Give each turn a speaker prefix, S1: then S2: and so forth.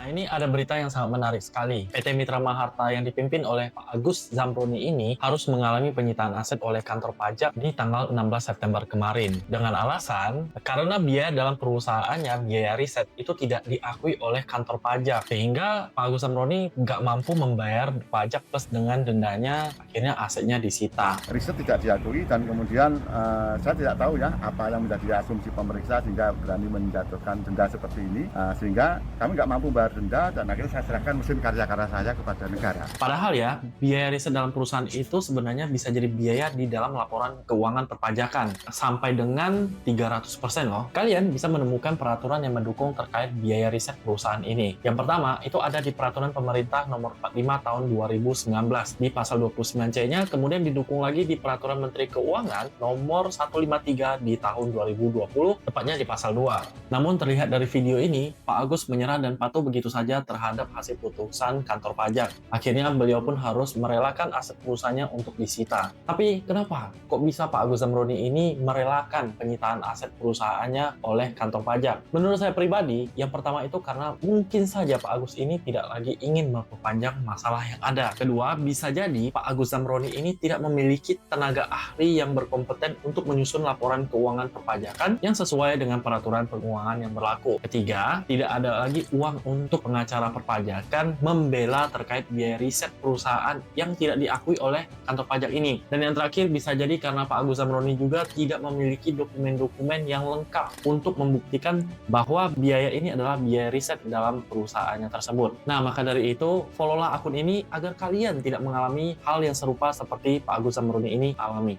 S1: Nah, ini ada berita yang sangat menarik sekali. PT Mitra Maharta yang dipimpin oleh Pak Agus Zamroni ini harus mengalami penyitaan aset oleh kantor pajak di tanggal 16 September kemarin. Dengan alasan, karena biaya dalam perusahaannya, biaya riset itu tidak diakui oleh kantor pajak. Sehingga Pak Agus Zamroni nggak mampu membayar pajak plus dengan dendanya, akhirnya asetnya disita.
S2: Riset tidak diakui dan kemudian saya tidak tahu ya apa yang menjadi asumsi pemeriksa sehingga berani menjatuhkan denda seperti ini. Sehingga kami nggak mampu bayar denda dan akhirnya saya serahkan mesin karya-karya saya kepada negara.
S1: Padahal ya, biaya riset dalam perusahaan itu sebenarnya bisa jadi biaya di dalam laporan keuangan perpajakan. Sampai dengan 300% loh. Kalian bisa menemukan peraturan yang mendukung terkait biaya riset perusahaan ini. Yang pertama, itu ada di Peraturan Pemerintah Nomor 45 Tahun 2019 di pasal 29C-nya, kemudian didukung lagi di Peraturan Menteri Keuangan Nomor 153 di tahun 2020, tepatnya di pasal 2. Namun terlihat dari video ini, Pak Agus menyerah dan patuh begitu saja terhadap hasil putusan kantor pajak. Akhirnya beliau pun harus merelakan aset perusahaannya untuk disita. Tapi kenapa? Kok bisa Pak Agus Zamroni ini merelakan penyitaan aset perusahaannya oleh kantor pajak? Menurut saya pribadi, yang pertama itu karena mungkin saja Pak Agus ini tidak lagi ingin memperpanjang masalah yang ada. Kedua, bisa jadi Pak Agus Zamroni ini tidak memiliki tenaga ahli yang berkompeten untuk menyusun laporan keuangan perpajakan yang sesuai dengan peraturan keuangan yang berlaku. Ketiga, tidak ada lagi uang untuk pengacara perpajakan membela terkait biaya riset perusahaan yang tidak diakui oleh kantor pajak ini. Dan yang terakhir, bisa jadi karena Pak Agus Zamroni juga tidak memiliki dokumen-dokumen yang lengkap untuk membuktikan bahwa biaya ini adalah biaya riset dalam perusahaannya tersebut. Nah, maka dari itu, follow-lah akun ini agar kalian tidak mengalami hal yang serupa seperti Pak Agus Zamroni ini alami.